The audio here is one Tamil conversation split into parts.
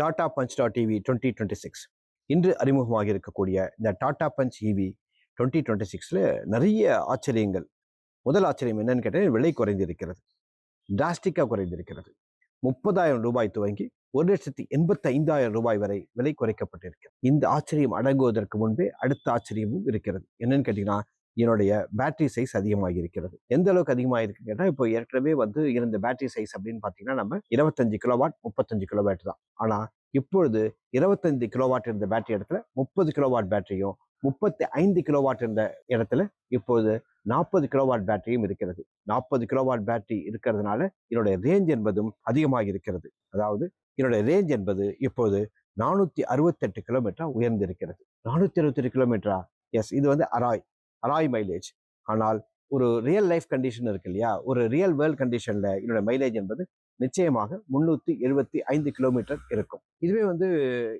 டாடா பஞ்ச் டாட் டிவி 2026 இன்று அறிமுகமாக இருக்கக்கூடிய இந்த டாடா பஞ்ச் இவி 2026ல நிறைய ஆச்சரியங்கள். முதல் ஆச்சரியம் என்னன்னு கேட்டால் விலை குறைந்திருக்கிறது, டிராஸ்டிக்காக குறைந்திருக்கிறது. 30,000 ரூபாய் துவங்கி 1,85,000 ரூபாய் வரை விலை குறைக்கப்பட்டிருக்கிறது. இந்த ஆச்சரியம் அடங்குவதற்கு முன்பே அடுத்த ஆச்சரியமும் இருக்கிறது. என்னன்னு கேட்டீங்கன்னா, என்னுடைய பேட்டரி சைஸ் அதிகமாக இருக்கிறது. எந்த அளவுக்கு அதிகமாக இருக்கு கேட்டால், இப்போ ஏற்கனவே இருந்த பேட்டரி சைஸ் அப்படின்னு பார்த்தீங்கன்னா நம்ம 25 கிலோவாட் 35 கிலோவாட் தான். ஆனால் இப்பொழுது 25 கிலோவாட் இருந்த பேட்டரி இடத்துல 30 கிலோவாட் பேட்டரியும், 35 கிலோவாட் இருந்த இடத்துல இப்போது 40 கிலோவாட் பேட்டரியும் இருக்கிறது. 40 கிலோவாட் பேட்டரி இருக்கிறதுனால என்னுடைய ரேஞ்ச் என்பதும் அதிகமாக இருக்கிறது. அதாவது என்னுடைய ரேஞ்ச் என்பது இப்போது 468 கிலோமீட்டர் உயர்ந்திருக்கிறது. 468 கிலோமீட்டரா? எஸ், இது அராய் மைலேஜ். ஆனால் ஒரு ரியல் லைஃப் கண்டிஷன் இருக்கு இல்லையா, ஒரு ரியல் வேர்ல்ட் கண்டிஷன்ல என்னோட மைலேஜ் என்பது நிச்சயமாக 375 கிலோமீட்டர் இருக்கும். இதுவே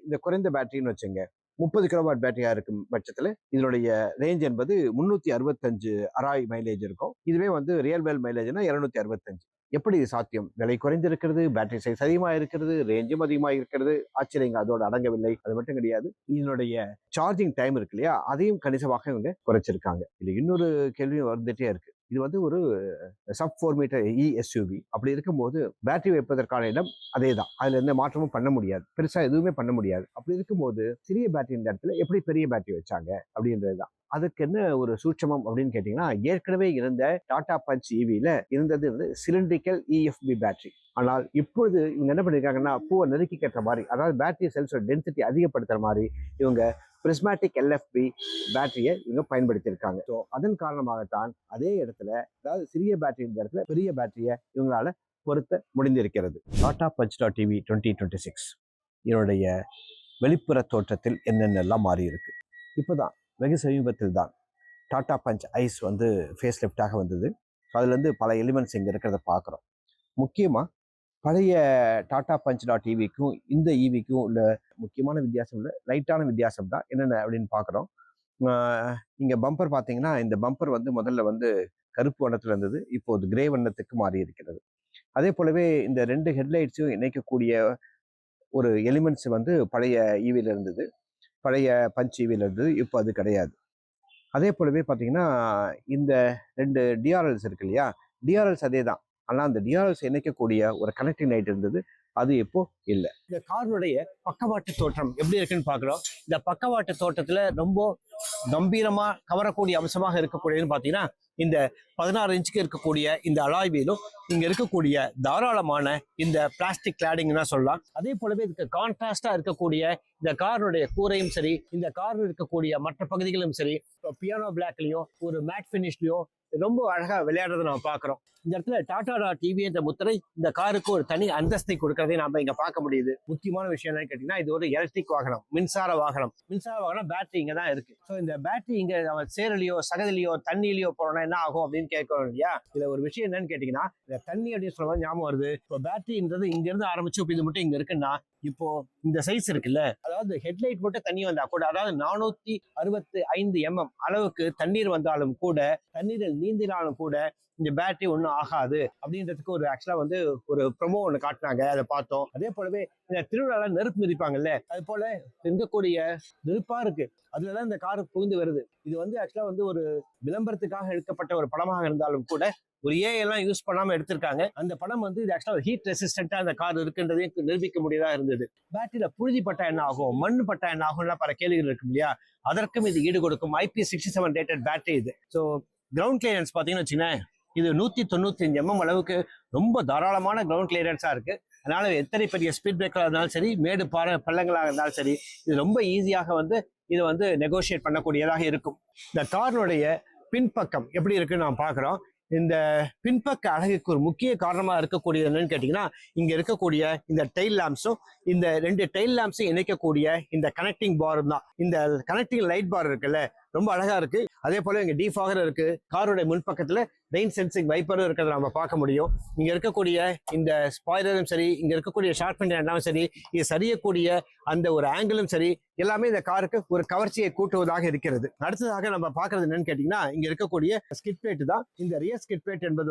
இந்த குறைந்த பேட்டரின்னு வச்சுங்க, 30 கிலோவாட் பேட்டரியா இருக்கும் பட்சத்துல இதனுடைய ரேஞ்ச் என்பது 365 அராய் மைலேஜ் இருக்கும். இதுவே ரியல் வேல் மைலேஜ்னா 265. எப்படி இது சாத்தியம்? விலை குறைந்திருக்கிறது, பேட்டரி சைஸ் அதிகமாக இருக்கிறது, ரேஞ்சும் அதிகமாக இருக்கிறது. ஆச்சரியங்க அதோட அடங்கவில்லை. அது மட்டும் கிடையாது, இதனுடைய சார்ஜிங் டைம் இருக்கு இல்லையா, அதையும் கணிசமாக இவங்க குறைச்சிருக்காங்க. இது இன்னொரு கேள்வியும் வந்துட்டே இருக்கு. இது ஒரு சப் 4 மீட்டர் எஸ்யூவி. அப்படி இருக்கும்போது பேட்டரி வைப்பதற்கான இடம் அதே தான், அதுல எந்த மாற்றமும் பண்ண முடியாது, பெருசா எதுவுமே பண்ண முடியாது. அப்படி இருக்கும்போது சிறிய பேட்டரி இந்த இடத்துல எப்படி பெரிய பேட்டரி வச்சாங்க அப்படின்றதுதான். அதுக்கு என்ன ஒரு சூட்சமம் அப்படின்னு கேட்டீங்கன்னா, ஏற்கனவே இருந்த டாடா பஞ்ச் இவில இருந்தது சிலிண்ட்ரிக்கல் இஎஃப்பி பேட்டரி. ஆனால் இப்பொழுது இவங்க என்ன பண்ணிருக்காங்கன்னா, பூவை நெருக்கி கட்டுற மாதிரி, அதாவது பேட்டரி செல்ஸோட டென்சிட்டி அதிகப்படுத்துற மாதிரி இவங்க பிரிஸ்மேட்டிக் எல்எஃப்பி பேட்டரியை இவங்க பயன்படுத்தியிருக்காங்க. ஸோ அதன் காரணமாகத்தான் அதே இடத்துல, அதாவது சிறிய பேட்டரி இந்த இடத்துல பெரிய பேட்டரியை இவங்களால பொருத்த முடிந்திருக்கிறது. டாடா பஞ்ச் டாட் டிவி 2026 என்னுடைய வெளிப்புற தோற்றத்தில் என்னென்னலாம் மாறி இருக்கு. இப்போதான் வெகு சமீபத்தில் தான் டாடா பஞ்ச் ஐஸ் ஃபேஸ் லிஃப்டாக வந்தது. அதுலேருந்து பல எலிமெண்ட்ஸ் இங்கே இருக்கிறத பார்க்குறோம். முக்கியமாக பழைய டாடா பஞ்ச் டாட் டிவிக்கும் இந்த ஈவிக்கும் உள்ள முக்கியமான வித்தியாசம் இல்லை, லைட்டான வித்தியாசம் தான். என்னென்ன அப்படின்னு பார்க்குறோம். இங்கே பம்பர் பார்த்தீங்கன்னா, இந்த பம்பர் முதல்ல கருப்பு வண்ணத்தில் இருந்தது, இப்போது கிரே வண்ணத்துக்கு மாறி இருக்கிறது. அதே போலவே இந்த 2 ஹெட்லைட்ஸும் இணைக்கக்கூடிய ஒரு எலிமெண்ட்ஸ் பழைய ஈவியில் இருந்தது, பழைய பஞ்ச் ஈவியில் இருந்தது, இப்போ அது கிடையாது. அதே போலவே பார்த்தீங்கன்னா, இந்த 2 டிஆர்எல்ஸ் இருக்கு இல்லையா, டிஆர்எல்ஸ் அதே தான். ஆனால் அந்த டிஆர்எல்ஸ் இணைக்கக்கூடிய ஒரு கனெக்டிங் லைட் இருந்தது, அது இப்போ இல்லை. இந்த காருடைய பக்கவாட்டு தோற்றம் எப்படி இருக்குன்னு பார்க்குறோம். இந்த பக்கவாட்டு தோற்றத்தில் ரொம்ப கம்பீரமா கவரக்கூடிய அம்சமாக இருக்கக்கூடியதுன்னு பார்த்தீங்கன்னா, இந்த 16 இன்ச்சுக்கு இருக்கக்கூடிய இந்த அலாய் வீலும், இங்க இருக்கக்கூடிய தாராளமான இந்த பிளாஸ்டிக் கிளாடிங்னா சொல்லலாம். அதே போலவே இதுக்கு கான்ட்ராஸ்டா இருக்கக்கூடிய இந்த காருடைய கூரையும் சரி, இந்த காரில் இருக்கக்கூடிய மற்ற பகுதிகளும் சரி, பியானோ பிளாக்லயும் ஒரு மேட் ஃபினிஷ்லயும் ரொம்ப அழகா விளையாடுறதை நம்ம பார்க்குறோம். இந்த இடத்துல டாடா டாட் டிவி என்ற முத்திரை இந்த காருக்கு ஒரு தனி அந்தஸ்தை கொடுக்கறதை நாம இங்க பார்க்க முடியுது. முக்கியமான விஷயம் என்னன்னு கேட்டீங்கன்னா, இது ஒரு எலக்ட்ரிக் வாகனம், மின்சார வாகனம். பேட்டரி இங்க தான் இருக்கு. ஸோ இந்த பேட்டரி இங்க நம்ம சேரலையோ சகதிலையோ தண்ணியிலையோ போறோம்னா என்ன ஆகும் அப்படின்னு கேட்கணும் இல்லையா. இதுல ஒரு விஷயம் என்னன்னு கேட்டீங்கன்னா, இந்த தண்ணி அப்படின்னு சொல்ல ஞாபகம் வருது. இப்போ பேட்டரின்றது இங்க இருந்து ஆரம்பிச்சு இது மட்டும் இங்க இருக்குன்னா, இப்போ இந்த சைஸ் இருக்குல்ல, அதாவது ஹெட்லைட் மட்டும் தண்ணி வந்தா கூட, அதாவது 465 mm அளவுக்கு தண்ணீர் வந்தாலும் கூட, தண்ணீரில் நீந்தினாலும் கூட இந்த பேட்டரி ஒன்றும் ஆகாது அப்படின்றதுக்கு ஒரு ஆக்சுவலா ஒரு ப்ரொமோ ஒன்று காட்டினாங்க, அதை பார்த்தோம். அதே போலவே இந்த திருவிழால நெருப்பு மிதிப்பாங்கல்ல, அது போல இருக்கக்கூடிய நெருப்பா இருக்கு, அதுலதான் இந்த காரு புகுந்து வருது. இது ஆக்சுவலா ஒரு விளம்பரத்துக்காக எடுக்கப்பட்ட ஒரு படமாக இருந்தாலும் கூட, ஒரு எல்லாம் யூஸ் பண்ணாம எடுத்திருக்காங்க. அந்த படம் இது ஆக்சுவலா ஹீட் ரெசிஸ்டண்டா அந்த கார் இருக்குன்றதையும் நிரூபிக்க முடியதா இருந்தது. பேட்டரியில புழுதி பட்டா என்ன ஆகும், மண் பட்டா என்ன ஆகும்லாம் பல கேள்விகள் இருக்கும் இல்லையா, அதற்கும் இது ஈடு கொடுக்கும். IP67 ரேட்டட் பேட்டரி இது. ஸோ கிரவுண்ட் கிளியரன்ஸ் பார்த்தீங்கன்னு வச்சுக்கோங்க, இது 195 mm அளவுக்கு ரொம்ப தாராளமான கிரவுண்ட் கிளியரன்ஸா இருக்கு. அதனால எத்தனை பெரிய ஸ்பீட் பிரேக்கராக இருந்தாலும் சரி, மேடு பள்ளங்களாக இருந்தாலும் சரி, இது ரொம்ப ஈஸியாக இது நெகோஷியேட் பண்ணக்கூடியதாக இருக்கும். இந்த காரினுடைய பின்பக்கம் எப்படி இருக்குன்னு நாம் பார்க்குறோம். இந்த பின்பக்க அழகுக்கு ஒரு முக்கிய காரணமா இருக்கக்கூடியது என்னன்னு கேட்டீங்கன்னா, இங்க இருக்கக்கூடிய இந்த டெயில் லேம்ப்ஸும், இந்த 2 டெயில் லேம்ப்ஸும் இணைக்கக்கூடிய இந்த கனெக்டிங் பாரும் தான். இந்த கனெக்டிங் லைட் பார் இருக்குல்ல, ரொம்ப அழகா இருக்கு. அதே போல இங்க டீஃபாகர் இருக்கு. காரோட முன்பக்கத்துல ரெயின் சென்சிங் வைப்பரும் இருக்கிறத நம்ம பார்க்க முடியும். இங்க இருக்கக்கூடிய இந்த ஸ்பாய்லரும் சரி, இங்க இருக்கக்கூடிய ஷார்ப் எல்லாம் சரி, இது சரியக்கூடிய அந்த ஒரு ஆங்கிளும் சரி, எல்லாமே இந்த காருக்கு ஒரு கவர்ச்சியை கூட்டுவதாக இருக்கிறது. அடுத்ததாக நம்ம பார்க்கறது என்னன்னு கேட்டீங்கன்னா, இங்க இருக்கக்கூடிய ஸ்கிட் பிளேட் தான். இந்த ரியர் ஸ்கிட் பிளேட் என்பது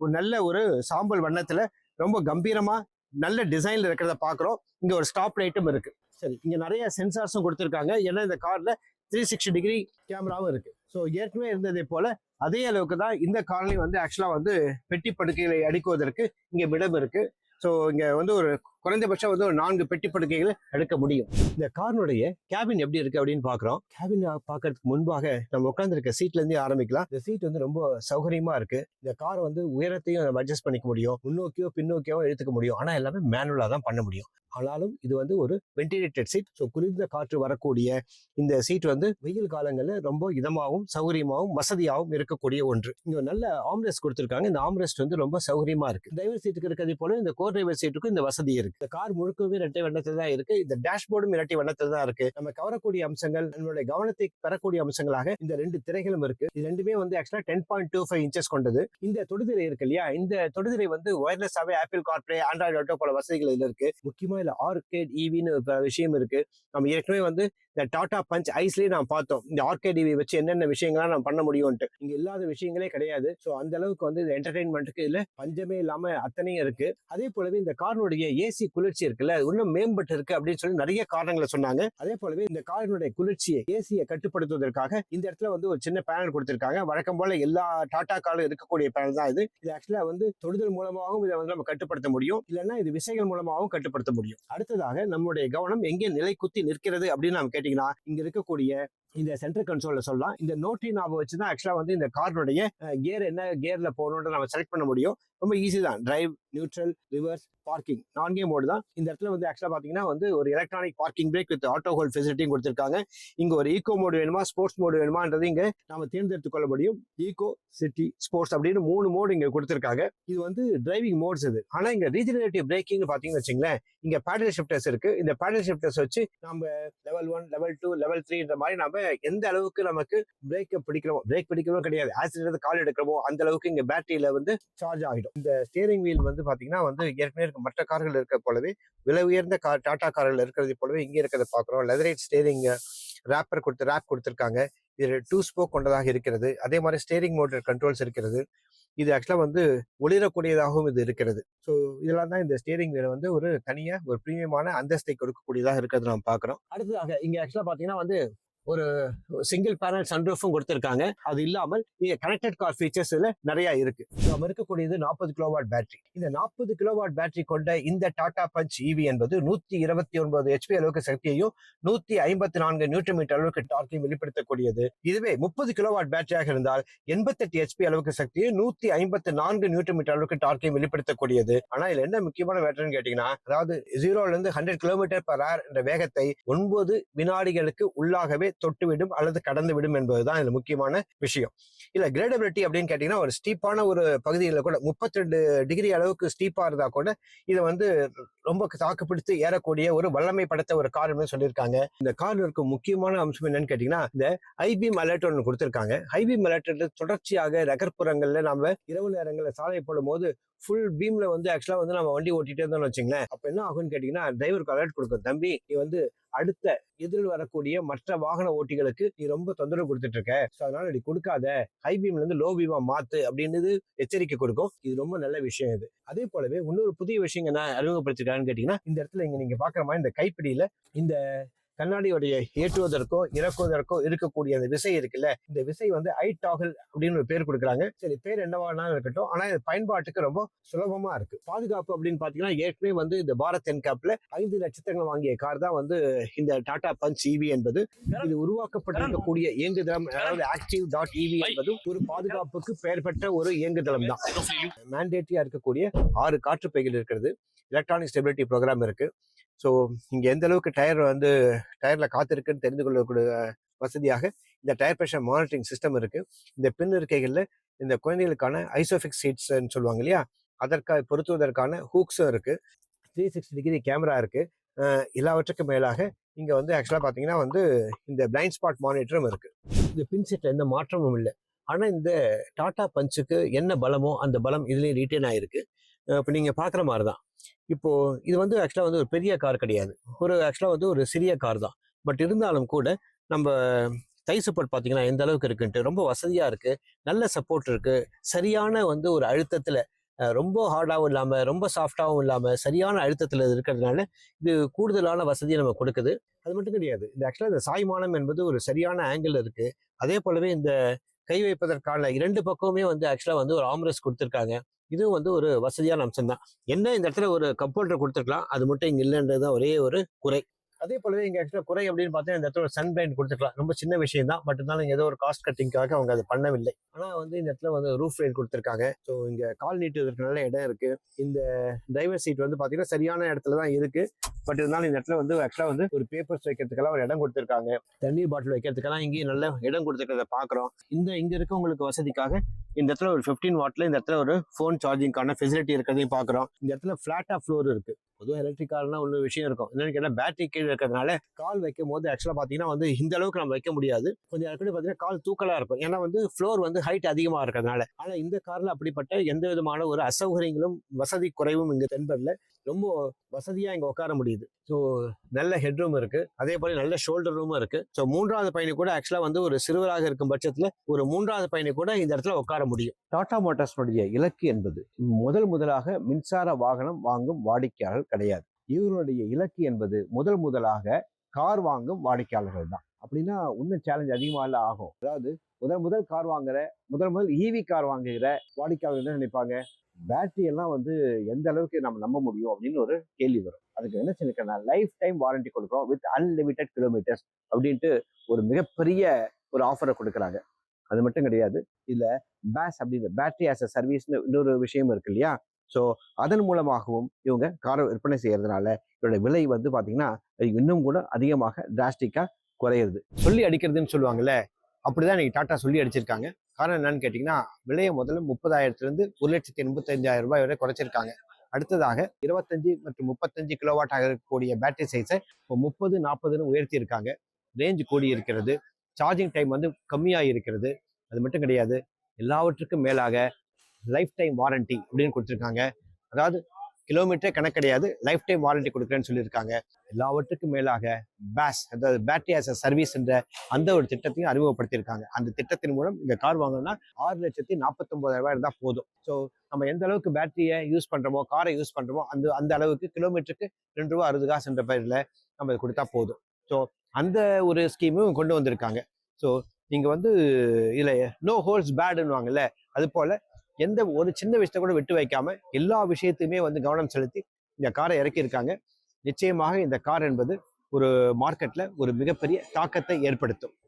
ஒரு நல்ல ஒரு சாம்பல் வண்ணத்துல ரொம்ப கம்பீரமா நல்ல டிசைன்ல இருக்கிறத பாக்குறோம். இங்க ஒரு ஸ்டாப் லைட்டும் இருக்கு. சரி, இங்க நிறைய சென்சார்ஸும் கொடுத்துருக்காங்க. ஏன்னா இந்த கார்ல 360 டிகிரி கேமராவும் இருக்கு. ஸோ ஏற்கனவே இருந்ததை போல அதே அளவுக்கு தான் இந்த கார்லையும் வந்து ஆக்சுவலா வந்து பெட்டி படுக்கைகளை அடுக்குவதற்கு இங்க இடம் இருக்கு. ஸோ இங்க வந்து ஒரு குறைந்தபட்சம் வந்து ஒரு 4 பெட்டி படுக்கைகளை எடுக்க முடியும். இந்த காரினுடைய கேபின் எப்படி இருக்கு அப்படின்னு பாக்குறோம். கேபின் பாக்குறதுக்கு முன்பாக நம்ம உட்கார்ந்துருக்க சீட்ல இருந்தே ஆரம்பிக்கலாம். இந்த சீட் வந்து ரொம்ப சௌகரியமா இருக்கு. இந்த கார் வந்து உயரத்தையும் நம்ம அட்ஜஸ்ட் பண்ணிக்க முடியும், முன்னோக்கியோ பின்னோக்கியோ எடுத்துக்க முடியும். ஆனா எல்லாமே மேனுவலா தான் பண்ண முடியும். ஆனாலும் இது வந்து ஒரு வென்டிலேட்டட் சீட். ஸோ குளிர்ந்த காற்று வரக்கூடிய இந்த சீட் வந்து வெயில் காலங்களில் ரொம்ப இதமாகவும் சௌகரியமாகவும் வசதியாகவும் இருக்கக்கூடிய ஒன்று. இங்க நல்ல ஆம்ரெஸ்ட் கொடுத்துருக்காங்க. இந்த ஆம்ரெஸ்ட் வந்து ரொம்ப சௌகரியமா இருக்கு. டிரைவர் சீட்டுக்கு இருக்கிறது போல இந்த கோ டிரைவர் சீட்டுக்கும் இந்த வசதி இருக்கு. இந்த கார் முழுக்கவே இரட்டை வண்ணத்தில் தான் இருக்கு. இந்த டேஷ்போர்டும் இரட்டை வண்ணத்தில் தான் இருக்கு. நம்ம கவரக்கூடிய அம்சங்கள், நம்மளுடைய கவனத்தை பெறக்கூடிய அம்சங்களாக இந்த 2 திரைகளும் இருக்கு. இது ரெண்டுமே வந்து ஆக்சுவலா 10.25 இன்ச்சஸ் கொண்டது. இந்த தொடுதிரை இருக்கு இல்லையா, இந்த தொடுதிரை வந்து ஒயர்லெஸ்ஸாவே ஆப்பிள் கார்ப்ளே, ஆண்ட்ராய்டு ஆட்டோ போல வசதிகள் இதுல இருக்கு. முக்கியமா இல்ல ஆர்கேட் ஈவின்னு விஷயம் இருக்கு. நம்ம ஏற்கனவே வந்து இந்த டாடா பஞ்ச் ஐஸ்லயே நான் பார்த்தோம், இந்த ஆர்கேட் ஈவி வச்சு என்னென்ன விஷயங்கள்லாம் நம்ம பண்ண முடியும்ட்டு. இங்க இல்லாத விஷயங்களே கிடையாது. ஸோ அந்த அளவுக்கு வந்து இந்த என்டர்டைன்மெண்ட்டுக்கு இதுல பஞ்சமே இல்லாம அத்தனையும் இருக்கு. அதே போலவே இந்த காரினுடைய ஏசி குளிர்ச்சி இருக்குல்ல, இன்னும் மேம்பட்டு இருக்கு அப்படின்னு சொல்லி நிறைய காரணங்களை சொன்னாங்க. அதே போலவே இந்த காரினுடைய குளிர்ச்சியை, ஏசியை கட்டுப்படுத்துவதற்காக இந்த இடத்துல வந்து ஒரு சின்ன பேனல் கொடுத்திருக்காங்க. வழக்கம் போல எல்லா டாடா காரும் இருக்கக்கூடிய பேனல் தான் இது. இது ஆக்சுவலா வந்து தொடுதல் மூலமாகவும் இதை வந்து நம்ம கட்டுப்படுத்த முடியும், இல்லைன்னா இது விசைகள் மூலமாகவும் கட்டுப்படுத்த முடியும். அடுத்ததாக நம்மளுடைய கவனம் எங்கே நிலை குத்தி நிற்கிறது அப்படின்னு நம்ம கேட்டீங்கன்னா, இங்க இருக்கக்கூடிய இந்த சென்ட்ரல் கன்சோல்ல சொல்லலாம். இந்த நோட்டி நாப வச்சுதான் ஆக்சுவலா வந்து இந்த காருடைய கியர் என்ன கியர்ல போகணும்னு நம்ம செலக்ட் பண்ண முடியும். ரொம்ப ஈஸி தான். Drive, neutral, reverse, parking 4 mode தான். இந்த இடத்துல வந்து ஆக்சுவலா பாத்தீங்கன்னா வந்து ஒரு electronic parking brake with auto hold ஃபெசிலிட்டியும் கொடுத்திருக்காங்க. இங்க ஒரு ஈகோ மோடு வேணுமா, ஸ்போர்ட்ஸ் மோடு வேணுமான்றது இங்க நாம தேர்ந்தெடுத்துக் கொள்ள முடியும். ஈகோ, சிட்டி, ஸ்போர்ட்ஸ் அப்படின்னு 3 மோடு இங்க கொடுத்திருக்காங்க. இது வந்து டிரைவிங் மோட்ஸ் இது. ஆனா இங்க ரீஜெனரேட்டிவ் பிரேக்கிங் பாத்தீங்கன்னு வச்சுங்களேன், இங்க பேடல் ஷிஃப்டர்ஸ் இருக்கு. இந்த பேடல் ஷிஃப்டர்ஸ் வச்சு நம்ம லெவல் 1, லெவல் 2, லெவல் 3 இந்த மாதிரி நம்ம எந்த அளவுக்கு நமக்கு பிரேக் பிடிக்கிறோம் கிடையாது, ஆக்சிடென்ட் கால் எடுக்கிறோமோ அந்த அளவுக்கு இங்க பேட்டரியில வந்து சார்ஜ் ஆகிடும். இந்த ஸ்டீரிங் வீல் வந்து பாத்தீங்கன்னா வந்து ஏற்கனவே இருக்க மற்ற கார்கள் இருக்க போலவே விலை உயர்ந்த டாடா கார்கள் இருக்கிறது போலவே இங்க இருக்கிறத பாக்குறோம். லெதரைட் ஸ்டீரிங் ரேப் கொடுத்திருக்காங்க. இது 2 ஸ்போக் கொண்டதாக இருக்கிறது. அதே மாதிரி ஸ்டீரிங் மோட்டர் கண்ட்ரோல்ஸ் இருக்கிறது. இது ஆக்சுவலா வந்து ஒளிரக்கூடியதாகவும் இது இருக்கிறது. ஸோ இதெல்லாம் தான் இந்த ஸ்டீரிங் வீல் வந்து ஒரு தனியா ஒரு பிரீமியமான அந்தஸ்தை கொடுக்கக்கூடியதாக இருக்கிறது நம்ம பாக்குறோம். அடுத்ததாக இங்க ஆக்சுவலா பாத்தீங்கன்னா வந்து ஒரு சிங்கிள் பேனல் சன்ரூஃபும் கொடுத்திருக்காங்க. அது இல்லாமல் இங்க கனெக்டட் கார் ஃபீச்சர்ஸ் நிறைய இருக்கு. நம்ம இருக்கக்கூடியது 40 கிலோவாட் பேட்டரி. இந்த 40 கிலோவாட் பேட்டரி கொண்ட இந்த டாடா பஞ்ச் ஈவி என்பது 129 HP அளவுக்கு சக்தியையும் 154 நியூட்டன் மீட்டர் அளவுக்கு டார்க்கையும் வெளிப்படுத்தக்கூடியது. இதுவே 30 கிலோவாட் பேட்டரியாக இருந்தால் 88 HP அளவுக்கு சக்தியை 154 நியூட்டன் மீட்டர் அளவுக்கு டார்க்கையும் வெளிப்படுத்தக்கூடியது. ஆனா இதுல என்ன முக்கியமான மேட்டர்னு கேட்டீங்கன்னா, அதாவது 0ல இருந்து 100 km/h என்ற வேகத்தை 9 வினாடிகளுக்கு உள்ளாகவே தொட்டுவிடும் அல்லது கடந்து விடும் என்பதுதான் இதுல முக்கியமான விஷயம். இல்ல கிரேடபிலிட்டி அப்படின்னு கேட்டீங்கன்னா, ஒரு ஸ்டீப்பான ஒரு பகுதியில கூட 32 டிகிரி அளவுக்கு ஸ்டீப்பா இருந்தா கூட இதை வந்து ரொம்ப தாக்குப்பிடித்து ஏறக்கூடிய ஒரு வல்லமை படைத்த ஒரு கார் சொல்லியிருக்காங்க. இந்த கார்ல இருக்க முக்கியமான அம்சம் என்னன்னு கேட்டீங்கன்னா, இந்த ஹைபீம் அலர்ட் ஒன்று கொடுத்திருக்காங்க. ஹைபீம் அலர்ட் தொடர்ச்சியாக நகர்ப்புறங்கள்ல நம்ம இரவு நேரங்களில் சாலை போடும் போது ஃபுல் பீம்ல வந்து ஆக்சுவலா வந்து நம்ம வண்டி ஓட்டிட்டே இருந்தோம்னு வச்சுங்களேன், அப்ப என்ன ஆகும்னு கேட்டீங்கன்னா, டிரைவருக்கு அலர்ட் கொடுக்கும், தம்பி நீ வந்து அடுத்த எதிரில் வரக்கூடிய மற்ற வாகன ஓட்டிகளுக்கு நீ ரொம்ப தொந்தரவு கொடுத்துட்டு இருக்க, அதனால நீ கொடுக்காத, ஹை பீம்ல இருந்து லோ பீமா மாத்து அப்படின்னு எச்சரிக்கை கொடுக்கும். இது ரொம்ப நல்ல விஷயம். இது அதே போலவே இன்னொரு புதிய விஷயம் என்ன அறிமுகப்படுத்திருக்காருன்னு கேட்டீங்கன்னா, இந்த இடத்துல இங்க நீங்க பாக்குற மாதிரி இந்த கைப்பிடியில இந்த கண்ணாடியோடைய ஏற்றுவதற்கோ இறக்குவதற்கோ இருக்கக்கூடிய அந்த விசை இருக்குல்ல, இந்த விசை வந்து ஐ டாகல் அப்படின்னு ஒரு பேர் கொடுக்குறாங்க. சரி, பேர் என்னவானாலும் இருக்கட்டும், ஆனா இது பயன்பாட்டுக்கு ரொம்ப சுலபமா இருக்கு. பாதுகாப்பு அப்படின்னு பாத்தீங்கன்னா, ஏற்கனவே வந்து இந்த பாரத் என்கேப்ல 5 நட்சத்திரங்கள் வாங்கிய கார் தான் வந்து இந்த டாடா பஞ்ச் ஈவி என்பது. இது உருவாக்கப்பட்டிருக்கக்கூடிய இயங்குதளம், அதாவது active.ev என்பது ஒரு பாதுகாப்புக்கு பெயர் பெற்ற ஒரு இயங்குதளம் தான். மேண்டேட்டரியா இருக்கக்கூடிய 6 காற்று பைகள் இருக்கிறது, எலக்ட்ரானிக் ஸ்டெபிலிட்டி ப்ரோக்ராம் இருக்கு. ஸோ இங்க எந்த அளவுக்கு டயர்ல காத்திருக்குன்னு தெரிந்து கொள்ளக்கூடிய வசதியாக இந்த டயர் பிரஷர் மானிட்டரிங் சிஸ்டம் இருக்கு. இந்த பின் இருக்கைகள்ல இந்த குழந்தைகளுக்கான ஐசோஃபிக்ஸ் சீட்ஸ் சொல்லுவாங்க இல்லையா, அதற்காக பொருத்துவதற்கான ஹூக்ஸும் இருக்கு. 360 டிகிரி கேமரா இருக்கு. எல்லாவற்றுக்கும் மேலாக இங்க வந்து ஆக்சுவலா பாத்தீங்கன்னா வந்து இந்த பிளைண்ட் ஸ்பாட் மானிட்டரும் இருக்கு. இந்த பின் செட்ல எந்த மாற்றமும் இல்லை. ஆனா இந்த டாடா பஞ்சுக்கு என்ன பலமோ அந்த பலம் இதுலயும் ரீட்டைன் ஆயிருக்கு. இப்போ நீங்க பாக்குற மாதிரிதான். இப்போ இது வந்து ஆக்சுவலா வந்து ஒரு பெரிய கார் கிடையாது, ஆக்சுவலா வந்து ஒரு சிறிய கார் தான். பட் இருந்தாலும் கூட நம்ம தை சப்போர்ட் பார்த்தீங்கன்னா எந்த அளவுக்கு இருக்குன்ட்டு ரொம்ப வசதியா இருக்கு. நல்ல சப்போர்ட் இருக்கு. சரியான வந்து ஒரு அழுத்தத்துல ரொம்ப ஹார்டாகவும் இல்லாமல் ரொம்ப சாஃப்டாகவும் இல்லாமல் சரியான அழுத்தத்தில் இருக்கிறதுனால இது கூடுதலான வசதியை நம்ம கொடுக்குது. அது மட்டும் கிடையாது, இந்த ஆக்சுவலாக இந்த சாய்மானம் என்பது ஒரு சரியான ஆங்கிள் இருக்கு. அதே போலவே இந்த கை வைப்பதற்கான 2 பக்கமுமே வந்து ஆக்சுவலாக வந்து ஒரு ஆம்ரெஸ்ட் கொடுத்துருக்காங்க. இதுவும் வந்து ஒரு வசதியான அம்சம் தான். என்ன இந்த இடத்துல ஒரு கப் ஹோல்டர் கொடுத்துருக்கலாம், அது மட்டும் இங்கே இல்லைன்றது தான் ஒரே ஒரு குறை. அதே போலவே இங்க ஆக்சுவலா குறை அப்படின்னு பார்த்தா இந்த இடத்துல ஒரு சன் பிளைண்ட் கொடுத்துருக்கலாம். ரொம்ப சின்ன விஷயம் தான், பட் இருந்தாலும் ஏதோ ஒரு காஸ்ட் கட்டிங்காக அவங்க அதை பண்ணவில்லை. ஆனா வந்து இந்த இடத்துல வந்து ரூஃப் ரைல் கொடுத்துருக்காங்க. ஸோ இங்க கால் நீட்டுவதற்கு நல்ல இடம் இருக்கு. இந்த டிரைவர் சீட் வந்து பாத்தீங்கன்னா சரியான இடத்துல தான் இருக்கு. பட் இருந்தாலும் இந்த இடத்துல வந்து ஆக்சுவலா வந்து ஒரு பேப்பர்ஸ் வைக்கிறதுக்கெல்லாம் ஒரு இடம் கொடுத்துருக்காங்க. தண்ணீர் பாட்டில் வைக்கிறதுக்கெல்லாம் இங்கேயும் நல்ல இடம் கொடுத்துருக்கிறத பாக்குறோம். இங்க இருக்கவங்களுக்கு வசதிக்காக இந்த இடத்துல ஒரு 15 வாட்ல இந்த இடத்துல ஒரு ஃபோன் சார்ஜிங்கான ஃபெசிலிட்டி இருக்கிறதையும் பாக்குறோம். இந்த இடத்துல ஃபிளாட்டா ஃப்ளோர் இருக்கு. பொதுவாக எலக்ட்ரிக் கார்னா ஒன்று விஷயம் இருக்கும். என்னன்னு கேட்டால் பேட்டரி கீழே இருக்கிறதுனால கால் வைக்கும் போது ஆக்சுவலாக பார்த்தீங்கன்னா வந்து இந்த அளவுக்கு நம்ம வைக்க முடியாது. கொஞ்சம் இடத்துல பார்த்தீங்கன்னா கால் தூக்கலாக இருக்கும். ஏன்னா வந்து ஃப்ளோர் வந்து ஹைட் அதிகமாக இருக்கிறதுனால. ஆனால் இந்த காரில் அப்படிப்பட்ட எந்த விதமான ஒரு அசௌகரியங்களும் வசதி குறைவும் இங்கே தென்படல. ரொம்ப வசதியாக இங்கே உட்கார முடியுது. ஸோ நல்ல ஹெட்ரூம் இருக்கு. அதே போல நல்ல ஷோல்டர் ரூமும் இருக்கு. ஸோ 3வது பயணி கூட ஆக்சுவலாக வந்து ஒரு சிறுவராக இருக்கும் பட்சத்தில் ஒரு 3வது பயணி கூட இந்த இடத்துல உட்கார முடியும். டாடா மோட்டார்ஸ்னுடைய இலக்கு என்பது முதலாக மின்சார வாகனம் வாங்கும் வாடிக்கையாளர் கிடையாது. இவர்களுடைய இலக்கு என்பது முதலாக கார் வாங்கும் வாடிக்கையாளர்கள் தான். அப்படின்னா இன்னும் சேலஞ்ச் அதிகமாக ஆகும். அதாவது முதல் கார் வாங்குற முதல் ஈவி கார் வாங்குகிற வாடிக்கையாளர்கள் என்ன நினைப்பாங்க, பேட்டரி எல்லாம் வந்து எந்த அளவுக்கு நம்ம நம்ப முடியும் அப்படின்னு ஒரு கேள்வி வரும். அதுக்கு என்ன சொல்லிருக்கேன்னா, லைஃப் டைம் வாரண்டி கொடுக்குறோம் வித் அன்லிமிட்டெட் கிலோமீட்டர்ஸ் அப்படின்ட்டு ஒரு மிகப்பெரிய ஒரு ஆஃபரை கொடுக்குறாங்க. அது மட்டும் கிடையாது, இதுல பேஸ் அப்படின்னு பேட்டரி ஆஸ் அ சர்வீஸ்னு இன்னொரு விஷயம் இருக்கு இல்லையா. ஸோ அதன் மூலமாகவும் இவங்க காரை விற்பனை செய்யறதுனால இதோட விலை வந்து பார்த்தீங்கன்னா இன்னும் கூட அதிகமாக டிராஸ்டிக்காக குறையிறது. சொல்லி அடிக்கிறதுன்னு சொல்லுவாங்கல்ல, அப்படிதான் இன்னைக்கு டாட்டா சொல்லி அடிச்சிருக்காங்க. காரணம் என்னன்னு கேட்டிங்கன்னா, விலையை முதல்ல 30,000 1,85,000 ரூபாய் வரை குறைச்சிருக்காங்க. அடுத்ததாக 25 மற்றும் 35 கிலோவாட்டாக இருக்கக்கூடிய பேட்டரி சைஸை இப்போ 30, 40ன்னு உயர்த்தி இருக்காங்க. ரேஞ்ச் கூடி இருக்கிறது. சார்ஜிங் டைம் வந்து கம்மியாக இருக்கிறது. அது மட்டும் கிடையாது, எல்லாவற்றுக்கும் மேலாக லைஃப் டைம் வாரண்டி அப்படின்னு கொடுத்துருக்காங்க. அதாவது கிலோமீட்டரே கணக்கு கிடையாது, லைஃப் டைம் வாரண்டி கொடுக்குறேன்னு சொல்லியிருக்காங்க. எல்லாவற்றுக்கும் மேலாக பேஸ், அதாவது பேட்டரி ஆஸ் அ சர்வீஸ் என்ற அந்த ஒரு திட்டத்தையும் அறிமுகப்படுத்தியிருக்காங்க. அந்த திட்டத்தின் மூலம் இந்த கார் வாங்கணும்னா 6,49,000 இருந்தால் போதும். ஸோ நம்ம எந்த அளவுக்கு பேட்டரியை யூஸ் பண்ணுறோமோ, காரை யூஸ் பண்ணுறோமோ அந்த அளவுக்கு கிலோமீட்டருக்கு ₹2.60 என்ற பேரில் நம்ம இது கொடுத்தா போதும். ஸோ அந்த ஒரு ஸ்கீமும் கொண்டு வந்திருக்காங்க. ஸோ நீங்கள் வந்து இதில் நோ ஹோல்ஸ் பேடுன்னு வாங்கல்ல, அது போல் எந்த ஒரு சின்ன விஷயத்தை கூட விட்டு வைக்காம எல்லா விஷயத்தையுமே வந்து கவனம் செலுத்தி இந்த காரை இறக்கியிருக்காங்க. நிச்சயமாக இந்த கார் என்பது ஒரு மார்க்கெட்ல ஒரு மிகப்பெரிய தாக்கத்தை ஏற்படுத்தும்.